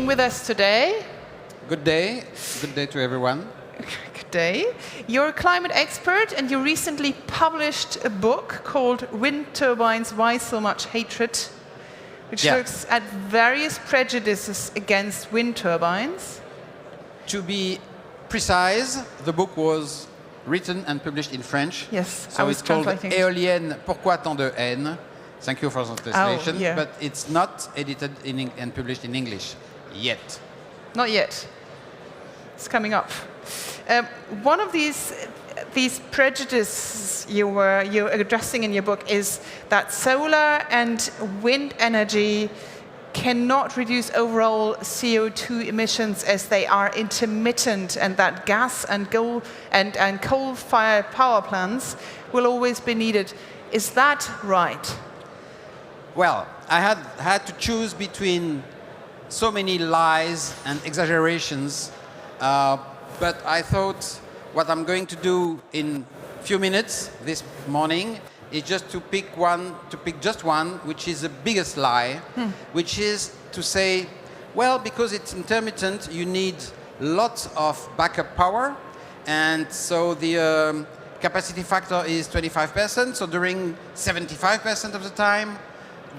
being with us today. Good day. Good day to everyone. Good day. You're a climate expert, and you recently published a book called Wind Turbines, Why So Much Hatred, which looks at various prejudices against wind turbines. To be precise, the book was written and published in French. Yes, so I was it's called translating. Éolienne, pourquoi tant de haine? Thank you for the translation. Oh, yeah. But it's not edited and published in English yet. Not yet. It's coming up. One of these prejudices you're addressing in your book is that solar and wind energy cannot reduce overall CO2 emissions as they are intermittent, and that gas and coal-fired power plants will always be needed. Is that right? Well, I had to choose between so many lies and exaggerations, but I thought what I'm going to do in a few minutes this morning is just to pick just one, which is the biggest lie, which is to say, well, because it's intermittent, you need lots of backup power, and so the capacity factor is 25%, so during 75% of the time,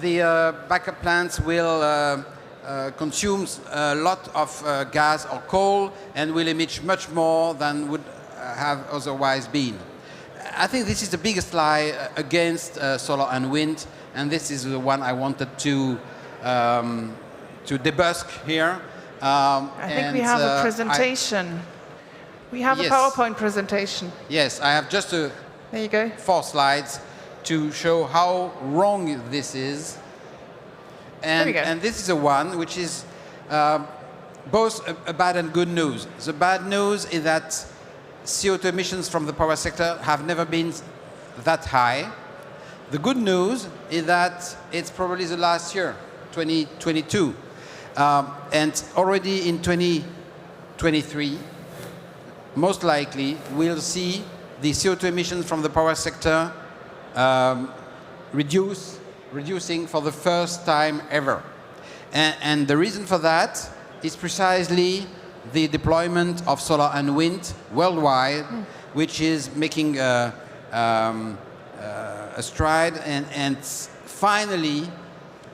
the backup plants will consume a lot of gas or coal and will emit much more than would have otherwise been. I think this is the biggest lie against solar and wind, and this is the one I wanted to debunk here. I think we have a presentation. We have a PowerPoint presentation. Yes, I have just there you go. 4 slides to show how wrong this is. And this is a one which is both a bad and good news. The bad news is that CO2 emissions from the power sector have never been that high. The good news is that it's probably the last year, 2022. And already in 2023, most likely, we'll see the CO2 emissions from the power sector reducing for the first time ever. And the reason for that is precisely the deployment of solar and wind worldwide, which is making a stride and finally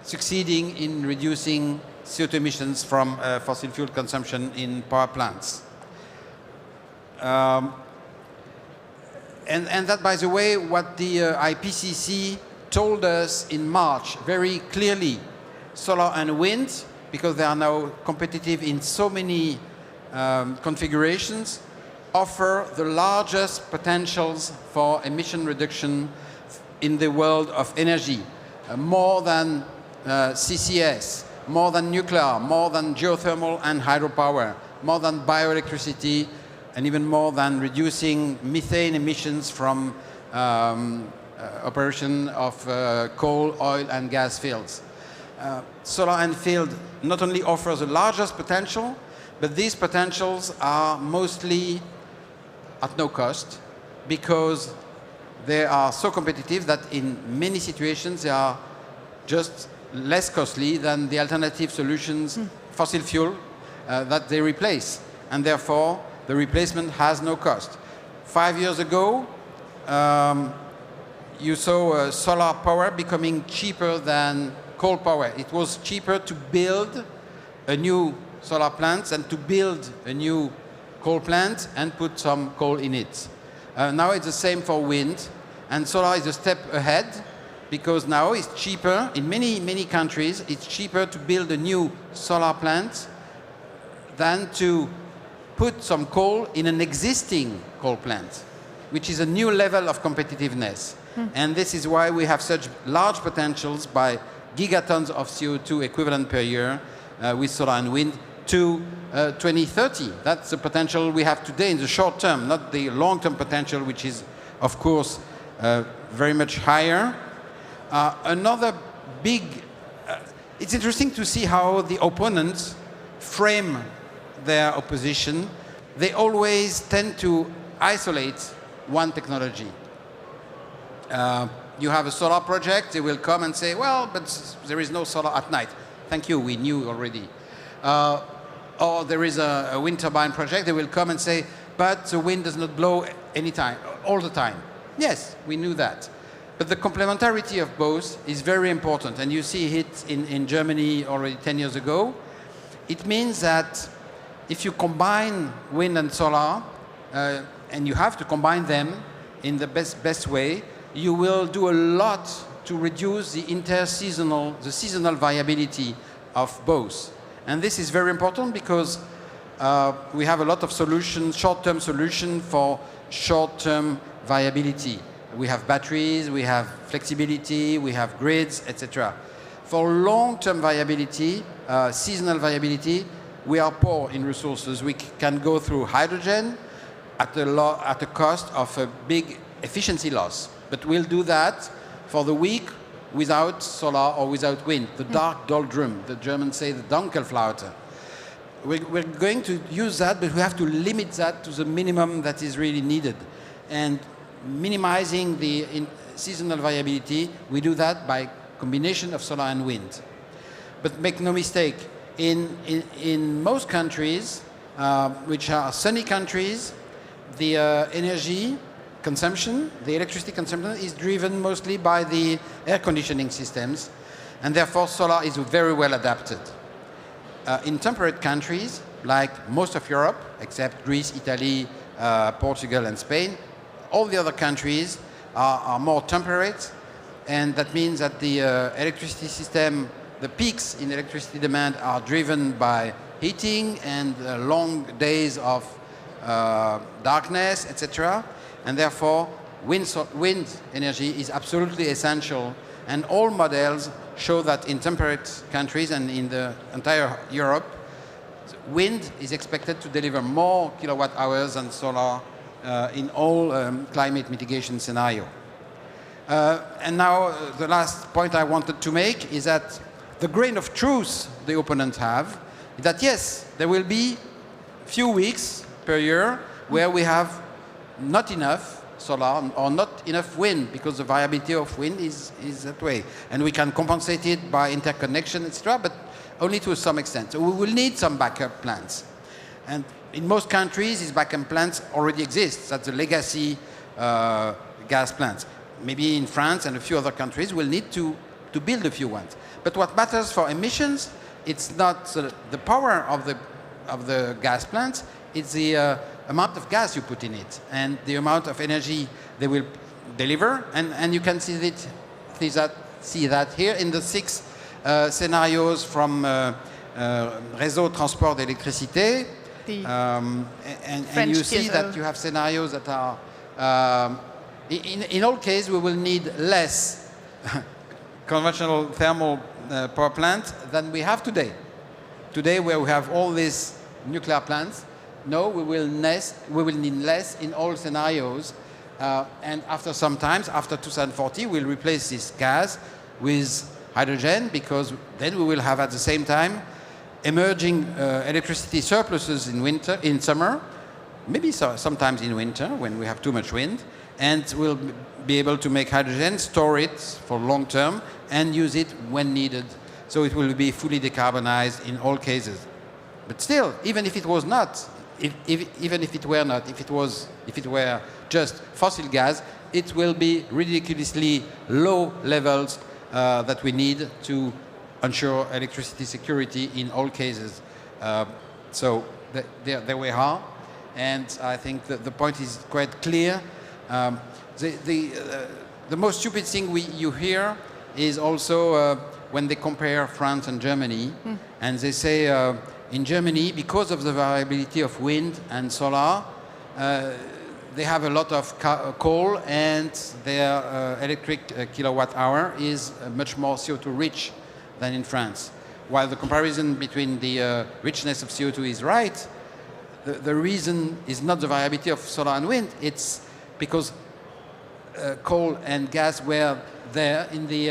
succeeding in reducing CO2 emissions from fossil fuel consumption in power plants. And that, by the way, what the IPCC told us in March very clearly, solar and wind, because they are now competitive in so many configurations, offer the largest potentials for emission reduction in the world of energy, more than CCS, more than nuclear, more than geothermal and hydropower, more than bioelectricity, and even more than reducing methane emissions from operation of coal, oil, and gas fields. Solar and wind not only offers the largest potential, but these potentials are mostly at no cost because they are so competitive that in many situations they are just less costly than the alternative solutions, fossil fuel, that they replace. And therefore, the replacement has no cost. 5 years ago, you saw solar power becoming cheaper than coal power. It was cheaper to build a new solar plant than to build a new coal plant and put some coal in it. Now it's the same for wind, and solar is a step ahead because now it's cheaper. In many countries, it's cheaper to build a new solar plant than to put some coal in an existing coal plant, which is a new level of competitiveness. And this is why we have such large potentials by gigatons of CO2 equivalent per year with solar and wind to 2030. That's the potential we have today in the short term, not the long-term potential, which is, of course, very much higher. Another big... it's interesting to see how the opponents frame their opposition. They always tend to isolate one technology. You have a solar project, they will come and say, well, but there is no solar at night. Thank you, we knew already. or there is a wind turbine project, they will come and say, but the wind does not blow anytime, all the time. Yes, we knew that. But the complementarity of both is very important, and you see it in Germany already 10 years ago. It means that if you combine wind and solar, and you have to combine them in the best way, you will do a lot to reduce the seasonal viability of both. And this is very important because we have a lot of solutions, short-term solutions for short-term viability. We have batteries, we have flexibility, we have grids, etc. For long-term viability, seasonal viability, we are poor in resources. We can go through hydrogen at a cost of a big efficiency loss. But we'll do that for the week without solar or without wind. The dark doldrum, the Germans say the Dunkelflaute. We're going to use that, but we have to limit that to the minimum that is really needed. And minimizing the seasonal viability, we do that by combination of solar and wind. But make no mistake, in most countries, which are sunny countries, the energy consumption, the electricity consumption is driven mostly by the air conditioning systems, and therefore solar is very well adapted. In temperate countries, like most of Europe, except Greece, Italy, Portugal and Spain, all the other countries are more temperate, and that means that the electricity system, the peaks in electricity demand are driven by heating and long days of darkness, etc. And therefore, wind energy is absolutely essential. And all models show that in temperate countries and in the entire Europe, wind is expected to deliver more kilowatt hours than solar in all climate mitigation scenario. And now the last point I wanted to make is that the grain of truth the opponents have is that yes, there will be few weeks per year where we have not enough solar or not enough wind because the viability of wind is that way. And we can compensate it by interconnection, etc., but only to some extent. So we will need some backup plants. And in most countries, these backup plants already exist. That's the legacy gas plants. Maybe in France and a few other countries, we'll need to build a few ones. But what matters for emissions, it's not the power of the gas plants, it's the amount of gas you put in it and the amount of energy they will deliver. And you can see that here in the 6 scenarios from Réseau Transport d'Électricité. And you see that you have scenarios that are, in all cases, we will need less conventional thermal power plants than we have today. Today, where we have all these nuclear plants, no, we will need less in all scenarios. And after some time, after 2040, we'll replace this gas with hydrogen, because then we will have at the same time emerging electricity surpluses in summer, maybe sometimes in winter when we have too much wind, and we'll be able to make hydrogen, store it for long term, and use it when needed. So it will be fully decarbonized in all cases. But still, even if it was not, even if it were not, if it were just fossil gas, it will be ridiculously low levels that we need to ensure electricity security in all cases. So there we are, and I think that the point is quite clear. The most stupid thing you hear is also when they compare France and Germany, and they say in Germany, because of the variability of wind and solar, they have a lot of coal, and their electric kilowatt hour is much more CO2 rich than in France. While the comparison between the richness of CO2 is right, the reason is not the viability of solar and wind, it's because coal and gas were there in the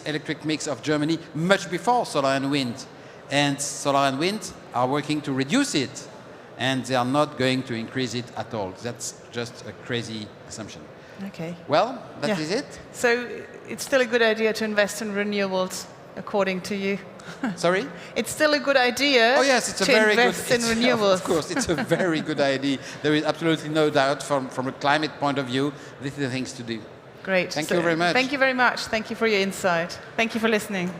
electric mix of Germany much before solar and wind. And solar and wind are working to reduce it, and they are not going to increase it at all. That's just a crazy assumption. Okay. Well, that is it. So it's still a good idea to invest in renewables, according to you? Sorry? It's still a good idea. Oh yes, it's a to very good. invest in renewables. Of course, it's a very good idea. There is absolutely no doubt from a climate point of view. This is the things to do. Great. Thank you very much. Thank you very much. Thank you for your insight. Thank you for listening.